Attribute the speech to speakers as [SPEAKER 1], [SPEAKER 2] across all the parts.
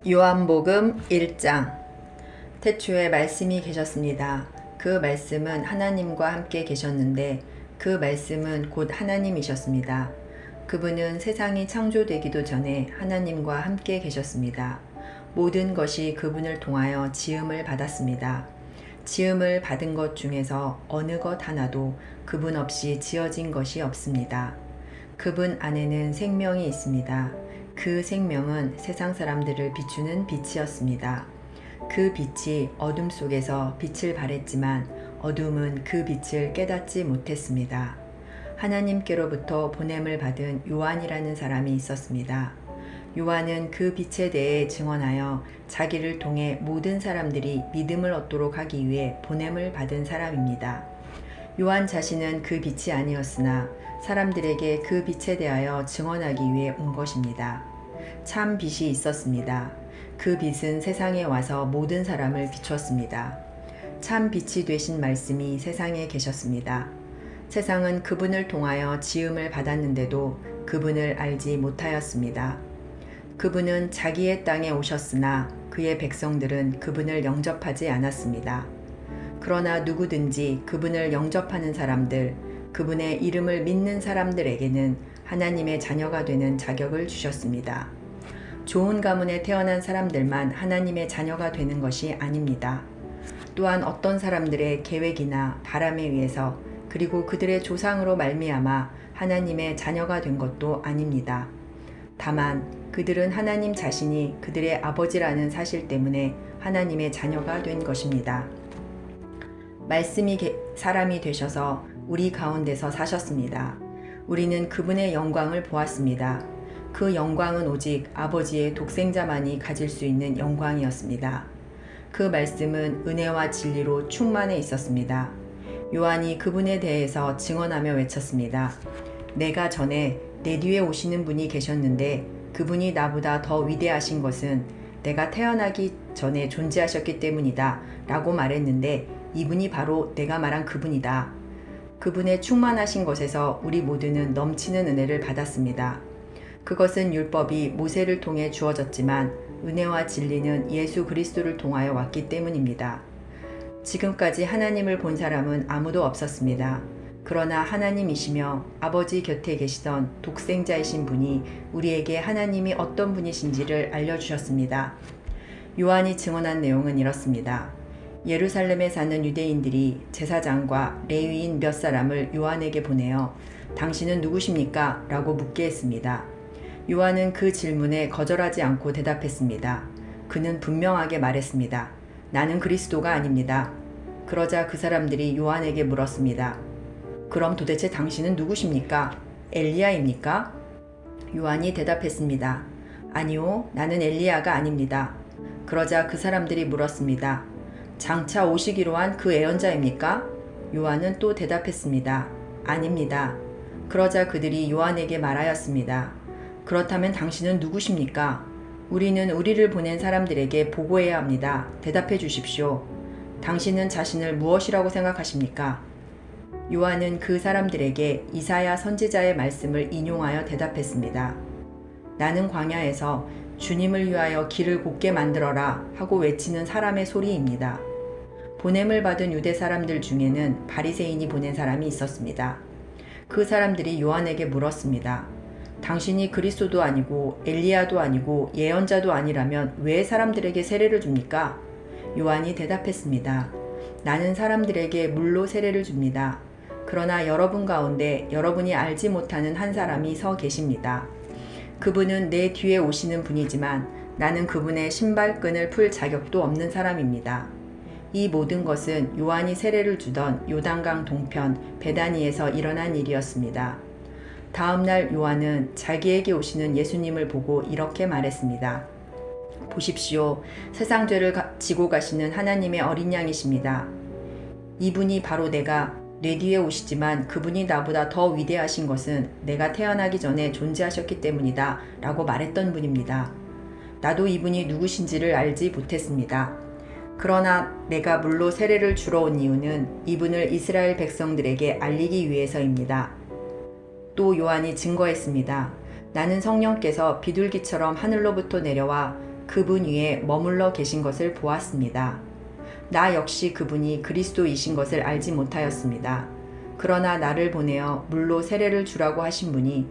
[SPEAKER 1] 요한복음 1장. 태초에 말씀이 계셨습니다. 그 말씀은 하나님과 함께 계셨는데 그 말씀은 곧 하나님이셨습니다. 그분은 세상이 창조되기도 전에 하나님과 함께 계셨습니다. 모든 것이 그분을 통하여 지음을 받았습니다. 지음을 받은 것 중에서 어느 것 하나도 그분 없이 지어진 것이 없습니다. 그분 안에는 생명이 있습니다. 그 생명은 세상 사람들을 비추는 빛이었습니다. 그 빛이 어둠 속에서 빛을 발했지만 어둠은 그 빛을 깨닫지 못했습니다. 하나님께로부터 보냄을 받은 요한이라는 사람이 있었습니다. 요한은 그 빛에 대해 증언하여 자기를 통해 모든 사람들이 믿음을 얻도록 하기 위해 보냄을 받은 사람입니다. 요한 자신은 그 빛이 아니었으나 사람들에게 그 빛에 대하여 증언하기 위해 온 것입니다. 참 빛이 있었습니다. 그 빛은 세상에 와서 모든 사람을 비추었습니다. 참 빛이 되신 말씀이 세상에 계셨습니다. 세상은 그분을 통하여 지음을 받았는데도 그분을 알지 못하였습니다. 그분은 자기의 땅에 오셨으나 그의 백성들은 그분을 영접하지 않았습니다. 그러나 누구든지 그분을 영접하는 사람들, 그분의 이름을 믿는 사람들에게는 하나님의 자녀가 되는 자격을 주셨습니다. 좋은 가문에 태어난 사람들만 하나님의 자녀가 되는 것이 아닙니다. 또한 어떤 사람들의 계획이나 바람에 의해서 그리고 그들의 조상으로 말미암아 하나님의 자녀가 된 것도 아닙니다. 다만 그들은 하나님 자신이 그들의 아버지라는 사실 때문에 하나님의 자녀가 된 것입니다. 말씀이 사람이 되셔서 우리 가운데서 사셨습니다. 우리는 그분의 영광을 보았습니다. 그 영광은 오직 아버지의 독생자만이 가질 수 있는 영광이었습니다. 그 말씀은 은혜와 진리로 충만해 있었습니다. 요한이 그분에 대해서 증언하며 외쳤습니다. 내가 전에 내 뒤에 오시는 분이 계셨는데 그분이 나보다 더 위대하신 것은 내가 태어나기 전에 존재하셨기 때문이다 라고 말했는데 이분이 바로 내가 말한 그분이다. 그분의 충만하신 것에서 우리 모두는 넘치는 은혜를 받았습니다. 그것은 율법이 모세를 통해 주어졌지만 은혜와 진리는 예수 그리스도를 통하여 왔기 때문입니다. 지금까지 하나님을 본 사람은 아무도 없었습니다. 그러나 하나님이시며 아버지 곁에 계시던 독생자이신 분이 우리에게 하나님이 어떤 분이신지를 알려주셨습니다. 요한이 증언한 내용은 이렇습니다. 예루살렘에 사는 유대인들이 제사장과 레위인 몇 사람을 요한에게 보내어 당신은 누구십니까? 라고 묻게 했습니다. 요한은 그 질문에 거절하지 않고 대답했습니다. 그는 분명하게 말했습니다. 나는 그리스도가 아닙니다. 그러자 그 사람들이 요한에게 물었습니다. 그럼 도대체 당신은 누구십니까? 엘리야입니까? 요한이 대답했습니다. 아니요, 나는 엘리야가 아닙니다. 그러자 그 사람들이 물었습니다. 장차 오시기로 한 그 예언자입니까? 요한은 또 대답했습니다. 아닙니다. 그러자 그들이 요한에게 말하였습니다. 그렇다면 당신은 누구십니까? 우리는 우리를 보낸 사람들에게 보고해야 합니다. 대답해 주십시오. 당신은 자신을 무엇이라고 생각하십니까? 요한은 그 사람들에게 이사야 선지자의 말씀을 인용하여 대답했습니다. 나는 광야에서 주님을 위하여 길을 곱게 만들어라 하고 외치는 사람의 소리입니다. 보냄을 받은 유대 사람들 중에는 바리새인이 보낸 사람이 있었습니다. 그 사람들이 요한에게 물었습니다. 당신이 그리스도도 아니고 엘리야도 아니고 예언자도 아니라면 왜 사람들에게 세례를 줍니까? 요한이 대답했습니다. 나는 사람들에게 물로 세례를 줍니다. 그러나 여러분 가운데 여러분이 알지 못하는 한 사람이 서 계십니다. 그분은 내 뒤에 오시는 분이지만 나는 그분의 신발끈을 풀 자격도 없는 사람입니다. 이 모든 것은 요한이 세례를 주던 요단강 동편 베다니에서 일어난 일이었습니다. 다음 날 요한은 자기에게 오시는 예수님을 보고 이렇게 말했습니다. 보십시오. 세상 죄를 지고 가시는 하나님의 어린 양이십니다. 이분이 바로 내가 내 뒤에 오시지만 그분이 나보다 더 위대하신 것은 내가 태어나기 전에 존재하셨기 때문이다 라고 말했던 분입니다. 나도 이분이 누구신지를 알지 못했습니다. 그러나 내가 물로 세례를 주러 온 이유는 이분을 이스라엘 백성들에게 알리기 위해서입니다. 또 요한이 증거했습니다. 나는 성령께서 비둘기처럼 하늘로부터 내려와 그분 위에 머물러 계신 것을 보았습니다. 나 역시 그분이 그리스도이신 것을 알지 못하였습니다. 그러나 나를 보내어 물로 세례를 주라고 하신 분이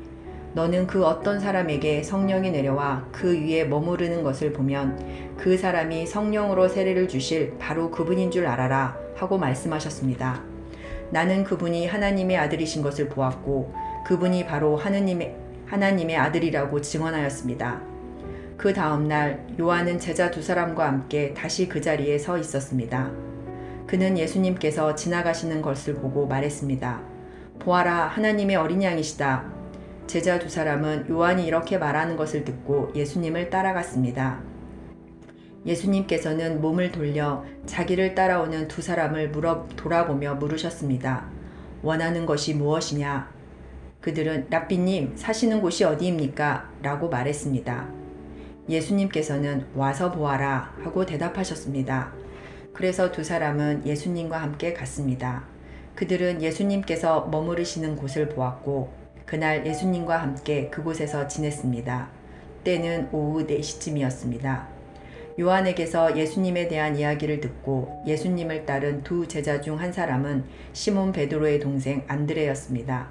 [SPEAKER 1] 너는 그 어떤 사람에게 성령이 내려와 그 위에 머무르는 것을 보면 그 사람이 성령으로 세례를 주실 바로 그분인 줄 알아라 하고 말씀하셨습니다. 나는 그분이 하나님의 아들이신 것을 보았고 그분이 바로 하나님의 아들이라고 증언하였습니다. 그 다음 날 요한은 제자 두 사람과 함께 다시 그 자리에 서 있었습니다. 그는 예수님께서 지나가시는 것을 보고 말했습니다. 보아라, 하나님의 어린 양이시다. 제자 두 사람은 요한이 이렇게 말하는 것을 듣고 예수님을 따라갔습니다. 예수님께서는 몸을 돌려 자기를 따라오는 두 사람을 돌아보며 물으셨습니다. 원하는 것이 무엇이냐? 그들은 랍비님, 사시는 곳이 어디입니까? 라고 말했습니다. 예수님께서는 와서 보아라 하고 대답하셨습니다. 그래서 두 사람은 예수님과 함께 갔습니다. 그들은 예수님께서 머무르시는 곳을 보았고 그날 예수님과 함께 그곳에서 지냈습니다. 때는 오후 4시쯤이었습니다. 요한에게서 예수님에 대한 이야기를 듣고 예수님을 따른 두 제자 중 한 사람은 시몬 베드로의 동생 안드레였습니다.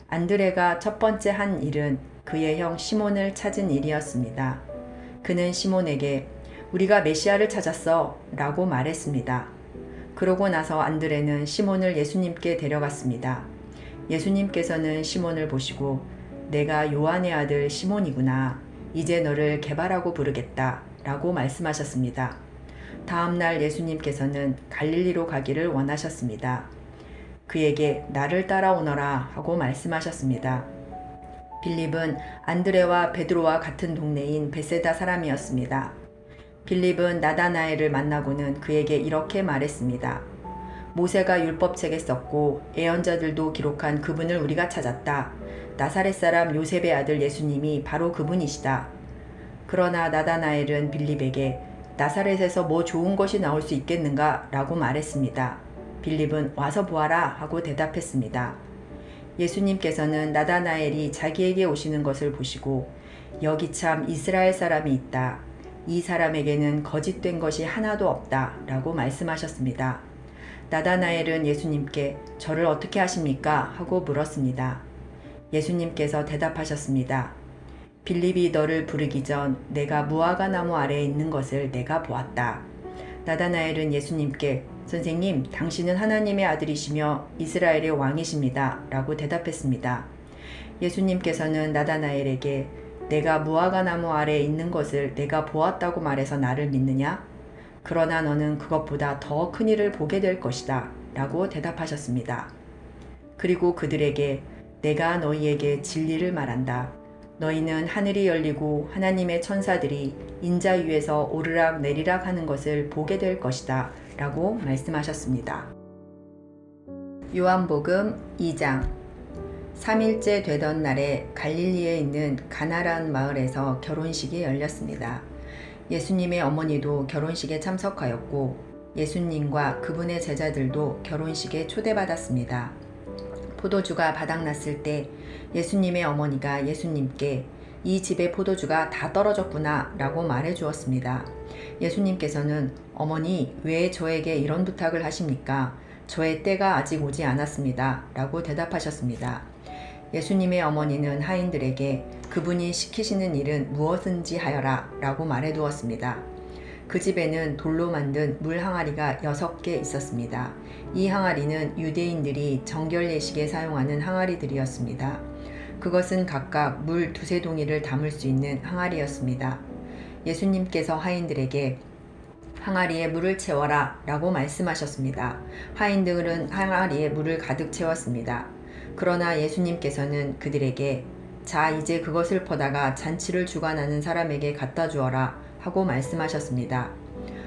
[SPEAKER 1] 안드레가 첫 번째 한 일은 그의 형 시몬을 찾은 일이었습니다. 그는 시몬에게 우리가 메시아를 찾았어 라고 말했습니다. 그러고 나서 안드레는 시몬을 예수님께 데려갔습니다. 예수님께서는 시몬을 보시고 내가 요한의 아들 시몬이구나. 이제 너를 게바라고 부르겠다 라고 말씀하셨습니다. 다음 날 예수님께서는 갈릴리로 가기를 원하셨습니다. 그에게 나를 따라오너라 하고 말씀하셨습니다. 빌립은 안드레와 베드로와 같은 동네인 베세다 사람이었습니다. 빌립은 나다나엘을 만나고는 그에게 이렇게 말했습니다. 모세가 율법책에 썼고 예언자들도 기록한 그분을 우리가 찾았다. 나사렛 사람 요셉의 아들 예수님이 바로 그분이시다. 그러나 나다나엘은 빌립에게 나사렛에서 뭐 좋은 것이 나올 수 있겠는가? 라고 말했습니다. 빌립은 와서 보아라 하고 대답했습니다. 예수님께서는 나다나엘이 자기에게 오시는 것을 보시고 여기 참 이스라엘 사람이 있다. 이 사람에게는 거짓된 것이 하나도 없다. 라고 말씀하셨습니다. 나다나엘은 예수님께 저를 어떻게 하십니까? 하고 물었습니다. 예수님께서 대답하셨습니다. 빌립이 너를 부르기 전 내가 무화과 나무 아래에 있는 것을 내가 보았다. 나다나엘은 예수님께 선생님, 당신은 하나님의 아들이시며 이스라엘의 왕이십니다. 라고 대답했습니다. 예수님께서는 나다나엘에게 내가 무화과 나무 아래에 있는 것을 내가 보았다고 말해서 나를 믿느냐? 그러나 너는 그것보다 더 큰 일을 보게 될 것이다. 라고 대답하셨습니다. 그리고 그들에게 내가 너희에게 진리를 말한다. 너희는 하늘이 열리고 하나님의 천사들이 인자 위에서 오르락 내리락 하는 것을 보게 될 것이다. 라고 말씀하셨습니다. 요한복음 2장 3일째 되던 날에 갈릴리에 있는 가나라는 마을에서 결혼식이 열렸습니다. 예수님의 어머니도 결혼식에 참석하였고 예수님과 그분의 제자들도 결혼식에 초대받았습니다. 포도주가 바닥났을 때 예수님의 어머니가 예수님께 이 집의 포도주가 다 떨어졌구나 라고 말해 주었습니다. 예수님께서는 어머니, 왜 저에게 이런 부탁을 하십니까? 저의 때가 아직 오지 않았습니다. 라고 대답하셨습니다. 예수님의 어머니는 하인들에게 그분이 시키시는 일은 무엇인지 하여라 라고 말해 두었습니다. 그 집에는 돌로 만든 물 항아리가 6개 있었습니다. 이 항아리는 유대인들이 정결 예식에 사용하는 항아리들이었습니다. 그것은 각각 물 2-3동이를 담을 수 있는 항아리였습니다. 예수님께서 하인들에게 항아리에 물을 채워라 라고 말씀하셨습니다. 하인들은 항아리에 물을 가득 채웠습니다. 그러나 예수님께서는 그들에게 자, 이제 그것을 퍼다가 잔치를 주관하는 사람에게 갖다 주어라 하고 말씀하셨습니다.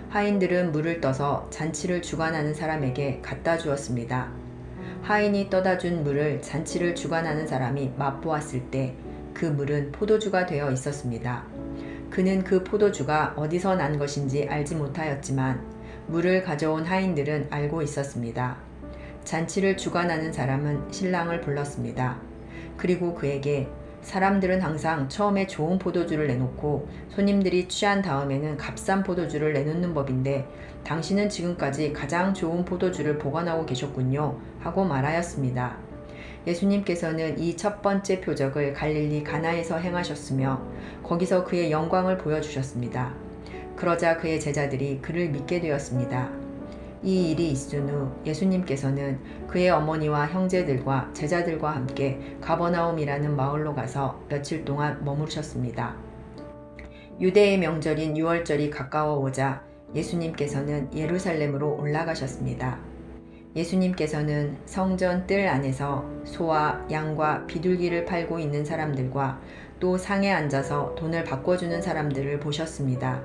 [SPEAKER 1] 하인들은 물을 떠서 잔치를 주관하는 사람에게 갖다 주었습니다. 하인이 떠다 준 물을 잔치를 주관하는 사람이 맛보았을 때 그 물은 포도주가 되어 있었습니다. 그는 그 포도주가 어디서 난 것인지 알지 못하였지만 물을 가져온 하인들은 알고 있었습니다. 잔치를 주관하는 사람은 신랑을 불렀습니다. 그리고 그에게 사람들은 항상 처음에 좋은 포도주를 내놓고 손님들이 취한 다음에는 값싼 포도주를 내놓는 법인데 당신은 지금까지 가장 좋은 포도주를 보관하고 계셨군요. 하고 말하였습니다. 예수님께서는 이 첫 번째 표적을 갈릴리 가나에서 행하셨으며 거기서 그의 영광을 보여주셨습니다. 그러자 그의 제자들이 그를 믿게 되었습니다. 이 일이 있은 후 예수님께서는 그의 어머니와 형제들과 제자들과 함께 가버나움이라는 마을로 가서 며칠 동안 머무르셨습니다. 유대의 명절인 유월절이 가까워 오자 예수님께서는 예루살렘으로 올라가셨습니다. 예수님께서는 성전 뜰 안에서 소와 양과 비둘기를 팔고 있는 사람들과 또 상에 앉아서 돈을 바꿔주는 사람들을 보셨습니다.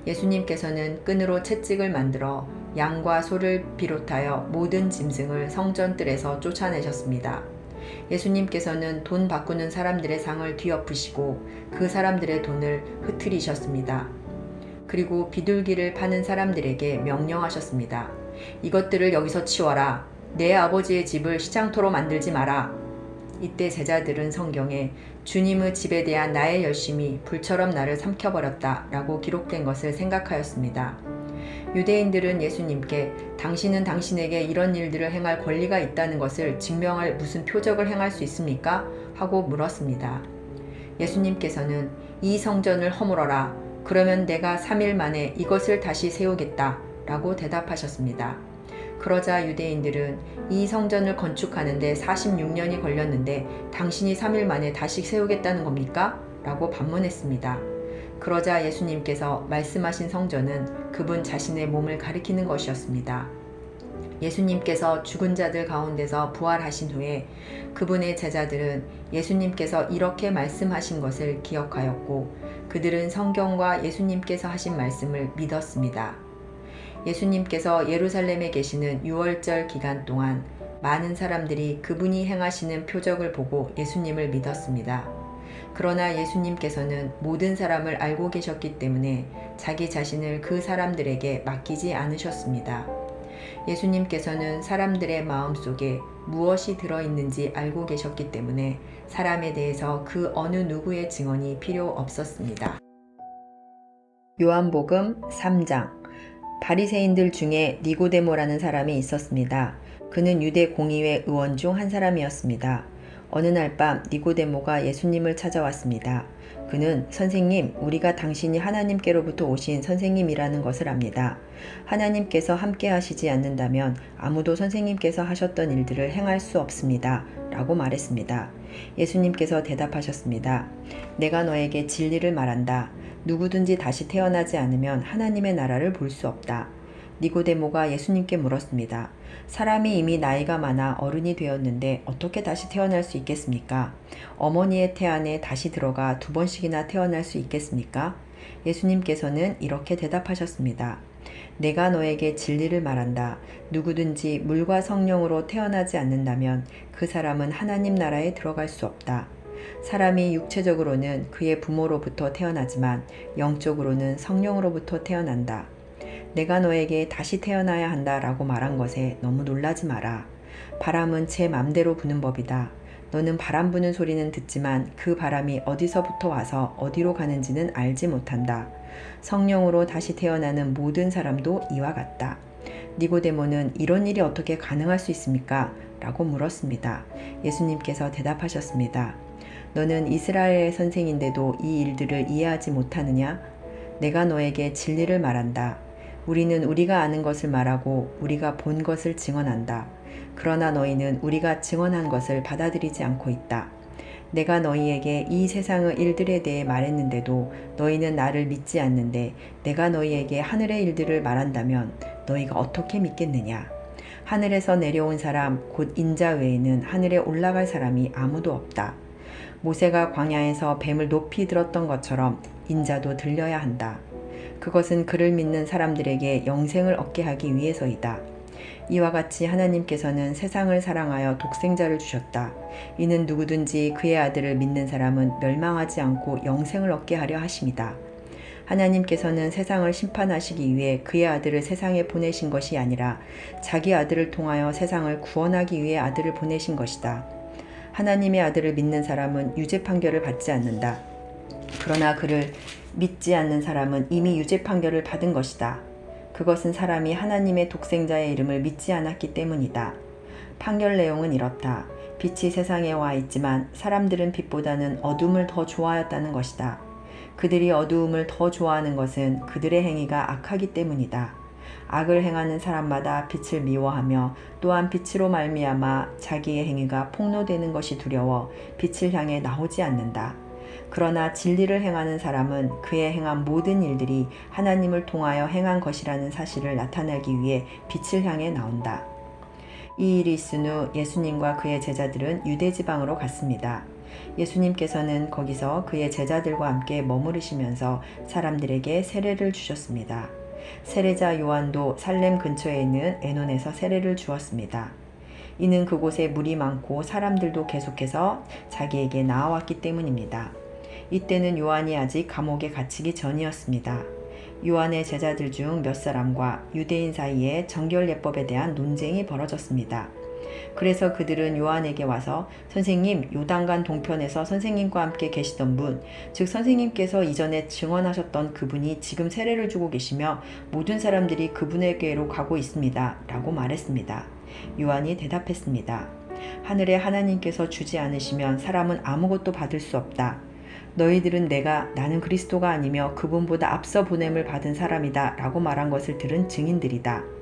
[SPEAKER 1] 예수님께서는 끈으로 채찍을 만들어 양과 소를 비롯하여 모든 짐승을 성전 뜰에서 쫓아내셨습니다. 예수님께서는 돈 바꾸는 사람들의 상을 뒤엎으시고 그 사람들의 돈을 흩트리셨습니다. 그리고 비둘기를 파는 사람들에게 명령하셨습니다. 이것들을 여기서 치워라. 내 아버지의 집을 시장터로 만들지 마라. 이때 제자들은 성경에 주님의 집에 대한 나의 열심이 불처럼 나를 삼켜버렸다 라고 기록된 것을 생각하였습니다. 유대인들은 예수님께 당신은 당신에게 이런 일들을 행할 권리가 있다는 것을 증명할 무슨 표적을 행할 수 있습니까? 하고 물었습니다. 예수님께서는 이 성전을 허물어라. 그러면 내가 3일 만에 이것을 다시 세우겠다 라고 대답하셨습니다. 그러자 유대인들은 이 성전을 건축하는데 46년이 걸렸는데 당신이 3일 만에 다시 세우겠다는 겁니까? 라고 반문했습니다. 그러자 예수님께서 말씀하신 성전은 그분 자신의 몸을 가리키는 것이었습니다. 예수님께서 죽은 자들 가운데서 부활하신 후에 그분의 제자들은 예수님께서 이렇게 말씀하신 것을 기억하였고 그들은 성경과 예수님께서 하신 말씀을 믿었습니다. 예수님께서 예루살렘에 계시는 유월절 기간 동안 많은 사람들이 그분이 행하시는 표적을 보고 예수님을 믿었습니다. 그러나 예수님께서는 모든 사람을 알고 계셨기 때문에 자기 자신을 그 사람들에게 맡기지 않으셨습니다. 예수님께서는 사람들의 마음속에 무엇이 들어있는지 알고 계셨기 때문에 사람에 대해서 그 어느 누구의 증언이 필요 없었습니다. 요한복음 3장. 바리새인들 중에 니고데모라는 사람이 있었습니다. 그는 유대 공의회 의원 중 한 사람이었습니다. 어느 날 밤 니고데모가 예수님을 찾아왔습니다. 그는 선생님, 우리가 당신이 하나님께로부터 오신 선생님이라는 것을 압니다. 하나님께서 함께 하시지 않는다면 아무도 선생님께서 하셨던 일들을 행할 수 없습니다. 라고 말했습니다. 예수님께서 대답하셨습니다. 내가 너에게 진리를 말한다. 누구든지 다시 태어나지 않으면 하나님의 나라를 볼 수 없다. 니고데모가 예수님께 물었습니다. 사람이 이미 나이가 많아 어른이 되었는데 어떻게 다시 태어날 수 있겠습니까? 어머니의 태 안에 다시 들어가 2번씩이나 태어날 수 있겠습니까? 예수님께서는 이렇게 대답하셨습니다. 내가 너에게 진리를 말한다. 누구든지 물과 성령으로 태어나지 않는다면 그 사람은 하나님 나라에 들어갈 수 없다. 사람이 육체적으로는 그의 부모로부터 태어나지만 영적으로는 성령으로부터 태어난다. 내가 너에게 다시 태어나야 한다 라고 말한 것에 너무 놀라지 마라. 바람은 제 맘대로 부는 법이다. 너는 바람 부는 소리는 듣지만 그 바람이 어디서부터 와서 어디로 가는지는 알지 못한다. 성령으로 다시 태어나는 모든 사람도 이와 같다. 니고데모는 이런 일이 어떻게 가능할 수 있습니까? 라고 물었습니다. 예수님께서 대답하셨습니다. 너는 이스라엘의 선생인데도 이 일들을 이해하지 못하느냐? 내가 너에게 진리를 말한다. 우리는 우리가 아는 것을 말하고 우리가 본 것을 증언한다. 그러나 너희는 우리가 증언한 것을 받아들이지 않고 있다. 내가 너희에게 이 세상의 일들에 대해 말했는데도 너희는 나를 믿지 않는데 내가 너희에게 하늘의 일들을 말한다면 너희가 어떻게 믿겠느냐? 하늘에서 내려온 사람 곧 인자 외에는 하늘에 올라갈 사람이 아무도 없다. 모세가 광야에서 뱀을 높이 들었던 것처럼 인자도 들려야 한다. 그것은 그를 믿는 사람들에게 영생을 얻게 하기 위해서이다. 이와 같이 하나님께서는 세상을 사랑하여 독생자를 주셨다. 이는 누구든지 그의 아들을 믿는 사람은 멸망하지 않고 영생을 얻게 하려 하심이다. 하나님께서는 세상을 심판하시기 위해 그의 아들을 세상에 보내신 것이 아니라 자기 아들을 통하여 세상을 구원하기 위해 아들을 보내신 것이다. 하나님의 아들을 믿는 사람은 유죄 판결을 받지 않는다. 그러나 그를 믿지 않는 사람은 이미 유죄 판결을 받은 것이다. 그것은 사람이 하나님의 독생자의 이름을 믿지 않았기 때문이다. 판결 내용은 이렇다. 빛이 세상에 와 있지만 사람들은 빛보다는 어둠을 더 좋아하였다는 것이다. 그들이 어두움을 더 좋아하는 것은 그들의 행위가 악하기 때문이다. 악을 행하는 사람마다 빛을 미워하며 또한 빛으로 말미암아 자기의 행위가 폭로되는 것이 두려워 빛을 향해 나오지 않는다. 그러나 진리를 행하는 사람은 그의 행한 모든 일들이 하나님을 통하여 행한 것이라는 사실을 나타내기 위해 빛을 향해 나온다. 이 일이 있은 후 예수님과 그의 제자들은 유대 지방으로 갔습니다. 예수님께서는 거기서 그의 제자들과 함께 머무르시면서 사람들에게 세례를 주셨습니다. 세례자 요한도 살렘 근처에 있는 에논에서 세례를 주었습니다. 이는 그곳에 물이 많고 사람들도 계속해서 자기에게 나아왔기 때문입니다. 이때는 요한이 아직 감옥에 갇히기 전이었습니다. 요한의 제자들 중 몇 사람과 유대인 사이에 정결예법에 대한 논쟁이 벌어졌습니다. 그래서 그들은 요한에게 와서 선생님, 요단강 동편에서 선생님과 함께 계시던 분, 즉 선생님께서 이전에 증언하셨던 그분이 지금 세례를 주고 계시며 모든 사람들이 그분에게로 가고 있습니다. 라고 말했습니다. 요한이 대답했습니다. 하늘에 하나님께서 주지 않으시면 사람은 아무것도 받을 수 없다. 너희들은 나는 그리스도가 아니며 그분보다 앞서 보냄을 받은 사람이다 라고 말한 것을 들은 증인들이다.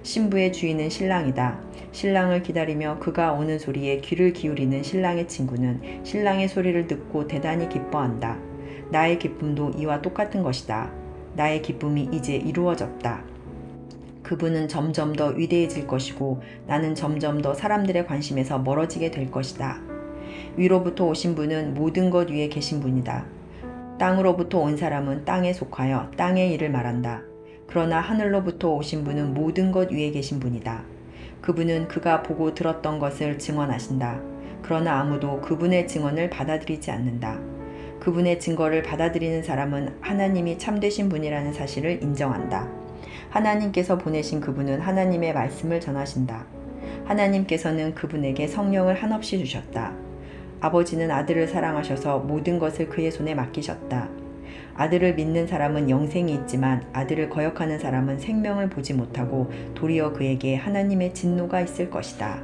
[SPEAKER 1] 신부의 주인은 신랑이다. 신랑을 기다리며 그가 오는 소리에 귀를 기울이는 신랑의 친구는 신랑의 소리를 듣고 대단히 기뻐한다. 나의 기쁨도 이와 똑같은 것이다. 나의 기쁨이 이제 이루어졌다. 그분은 점점 더 위대해질 것이고 나는 점점 더 사람들의 관심에서 멀어지게 될 것이다. 위로부터 오신 분은 모든 것 위에 계신 분이다. 땅으로부터 온 사람은 땅에 속하여 땅의 일을 말한다. 그러나 하늘로부터 오신 분은 모든 것 위에 계신 분이다. 그분은 그가 보고 들었던 것을 증언하신다. 그러나 아무도 그분의 증언을 받아들이지 않는다. 그분의 증거를 받아들이는 사람은 하나님이 참되신 분이라는 사실을 인정한다. 하나님께서 보내신 그분은 하나님의 말씀을 전하신다. 하나님께서는 그분에게 성령을 한없이 주셨다. 아버지는 아들을 사랑하셔서 모든 것을 그의 손에 맡기셨다. 아들을 믿는 사람은 영생이 있지만 아들을 거역하는 사람은 생명을 보지 못하고 도리어 그에게 하나님의 진노가 있을 것이다.